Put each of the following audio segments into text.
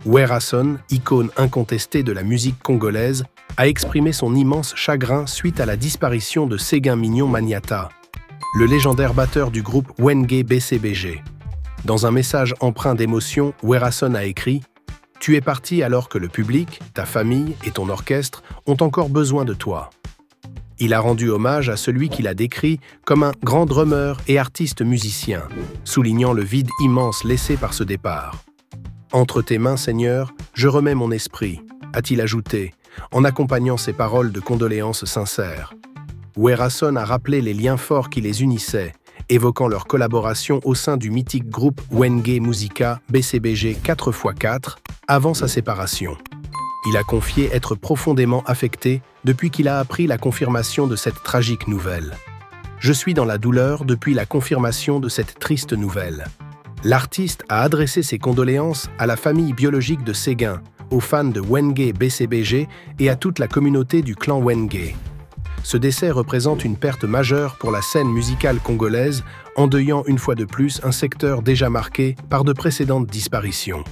Werason, icône incontestée de la musique congolaise, a exprimé son immense chagrin suite à la disparition de Séguin Mignon Maniata, le légendaire batteur du groupe Wenge BCBG. Dans un message empreint d'émotion, Werason a écrit « Tu es parti alors que le public, ta famille et ton orchestre ont encore besoin de toi ». Il a rendu hommage à celui qu'il a décrit comme un grand drummer et artiste musicien, soulignant le vide immense laissé par ce départ. « Entre tes mains, Seigneur, je remets mon esprit », a-t-il ajouté, en accompagnant ses paroles de condoléances sincères. Werason a rappelé les liens forts qui les unissaient, évoquant leur collaboration au sein du mythique groupe Wenge Musica BCBG 4x4 avant sa séparation. Il a confié être profondément affecté depuis qu'il a appris la confirmation de cette tragique nouvelle. « Je suis dans la douleur depuis la confirmation de cette triste nouvelle. » L'artiste a adressé ses condoléances à la famille biologique de Séguin, aux fans de Wenge BCBG et à toute la communauté du clan Wenge. Ce décès représente une perte majeure pour la scène musicale congolaise, endeuillant une fois de plus un secteur déjà marqué par de précédentes disparitions.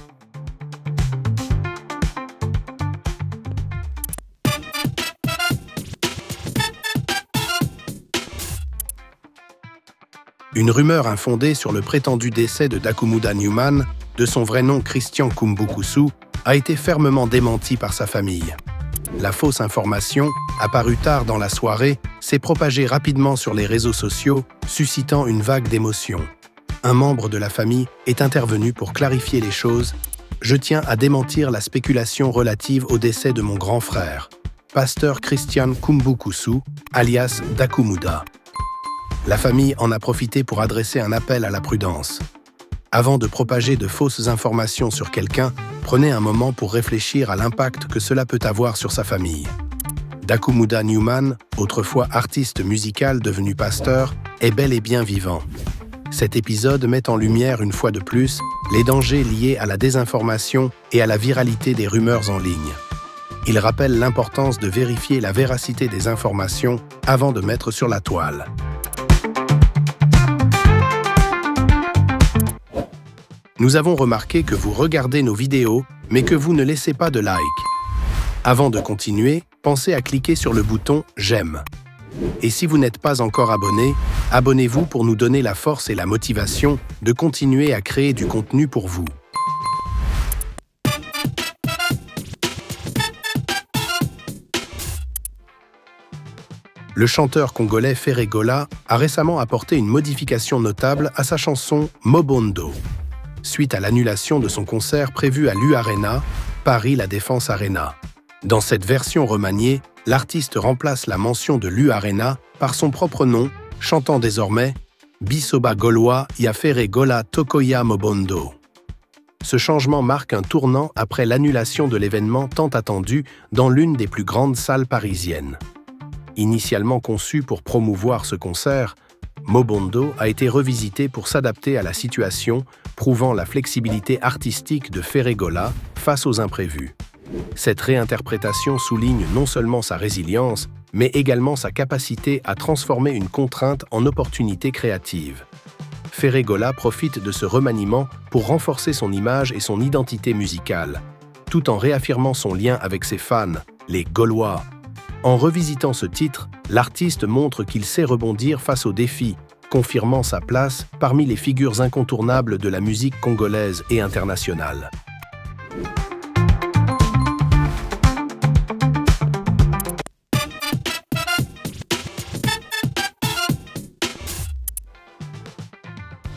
Une rumeur infondée sur le prétendu décès de Dakumuda Newman, de son vrai nom Christian Kumbukusu, a été fermement démentie par sa famille. La fausse information, apparue tard dans la soirée, s'est propagée rapidement sur les réseaux sociaux, suscitant une vague d'émotions. Un membre de la famille est intervenu pour clarifier les choses. « Je tiens à démentir la spéculation relative au décès de mon grand frère, pasteur Christian Kumbukusu, alias Dakumuda. » La famille en a profité pour adresser un appel à la prudence. Avant de propager de fausses informations sur quelqu'un, prenez un moment pour réfléchir à l'impact que cela peut avoir sur sa famille. Dakumuda Newman, autrefois artiste musical devenu pasteur, est bel et bien vivant. Cet épisode met en lumière une fois de plus les dangers liés à la désinformation et à la viralité des rumeurs en ligne. Il rappelle l'importance de vérifier la véracité des informations avant de mettre sur la toile. Nous avons remarqué que vous regardez nos vidéos, mais que vous ne laissez pas de like. Avant de continuer, pensez à cliquer sur le bouton « J'aime ». Et si vous n'êtes pas encore abonné, abonnez-vous pour nous donner la force et la motivation de continuer à créer du contenu pour vous. Le chanteur congolais Ferré Gola a récemment apporté une modification notable à sa chanson « Mobondo ». Suite à l'annulation de son concert prévu à l'U-Arena, Paris La Défense Arena. Dans cette version remaniée, l'artiste remplace la mention de l'U-Arena par son propre nom, chantant désormais « Bisoba Gaulois ya Ferré Gola Tokoya Mobondo ». Ce changement marque un tournant après l'annulation de l'événement tant attendu dans l'une des plus grandes salles parisiennes. Initialement conçu pour promouvoir ce concert, Mobondo a été revisité pour s'adapter à la situation, prouvant la flexibilité artistique de Ferré Gola face aux imprévus. Cette réinterprétation souligne non seulement sa résilience, mais également sa capacité à transformer une contrainte en opportunité créative. Ferré Gola profite de ce remaniement pour renforcer son image et son identité musicale, tout en réaffirmant son lien avec ses fans, les Gaulois. En revisitant ce titre, l'artiste montre qu'il sait rebondir face aux défis, confirmant sa place parmi les figures incontournables de la musique congolaise et internationale.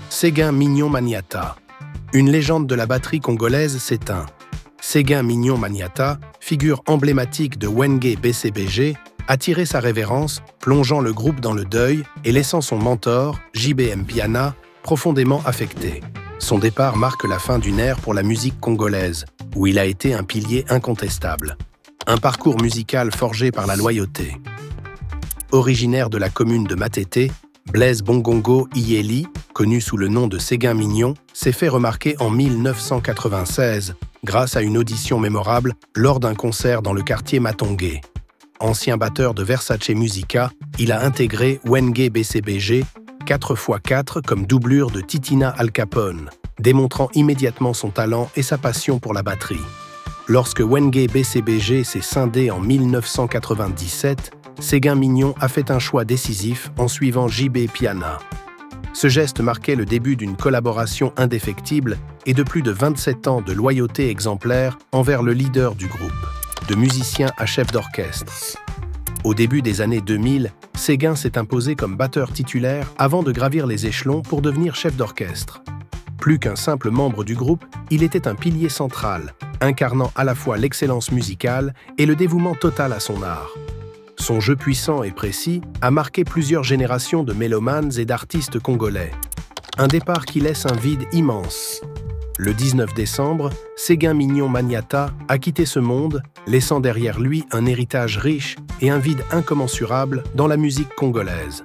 Séguin Mignon Maniata. Une légende de la batterie congolaise s'éteint. Séguin Mignon Maniata, figure emblématique de Wenge BCBG, a tiré sa révérence, plongeant le groupe dans le deuil et laissant son mentor, JBM Piana, profondément affecté. Son départ marque la fin d'une ère pour la musique congolaise, où il a été un pilier incontestable. Un parcours musical forgé par la loyauté. Originaire de la commune de Matete, Blaise Bongongo Iyeli, connu sous le nom de Séguin Mignon, s'est fait remarquer en 1996 grâce à une audition mémorable lors d'un concert dans le quartier Matongé. Ancien batteur de Versace Musica, il a intégré Wenge BCBG 4x4 comme doublure de Titina Al Capone, démontrant immédiatement son talent et sa passion pour la batterie. Lorsque Wenge BCBG s'est scindé en 1997, Séguin Mignon a fait un choix décisif en suivant JB Piana. Ce geste marquait le début d'une collaboration indéfectible et de plus de 27 ans de loyauté exemplaire envers le leader du groupe, de musicien à chef d'orchestre. Au début des années 2000, Séguin s'est imposé comme batteur titulaire avant de gravir les échelons pour devenir chef d'orchestre. Plus qu'un simple membre du groupe, il était un pilier central, incarnant à la fois l'excellence musicale et le dévouement total à son art. Son jeu puissant et précis a marqué plusieurs générations de mélomanes et d'artistes congolais. Un départ qui laisse un vide immense. Le 19 décembre, Séguin Mignon Maniata a quitté ce monde, laissant derrière lui un héritage riche et un vide incommensurable dans la musique congolaise.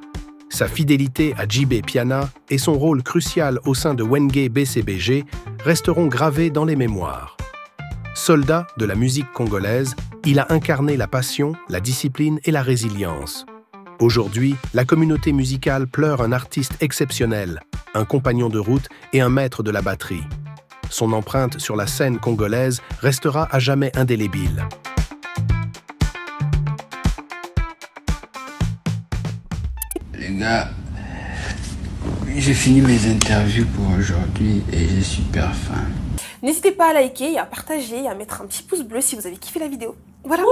Sa fidélité à JB Piana et son rôle crucial au sein de Wenge BCBG resteront gravés dans les mémoires. Soldat de la musique congolaise, il a incarné la passion, la discipline et la résilience. Aujourd'hui, la communauté musicale pleure un artiste exceptionnel, un compagnon de route et un maître de la batterie. Son empreinte sur la scène congolaise restera à jamais indélébile. Les gars, j'ai fini mes interviews pour aujourd'hui et j'ai super faim. N'hésitez pas à liker, à partager et à mettre un petit pouce bleu si vous avez kiffé la vidéo. Voilà.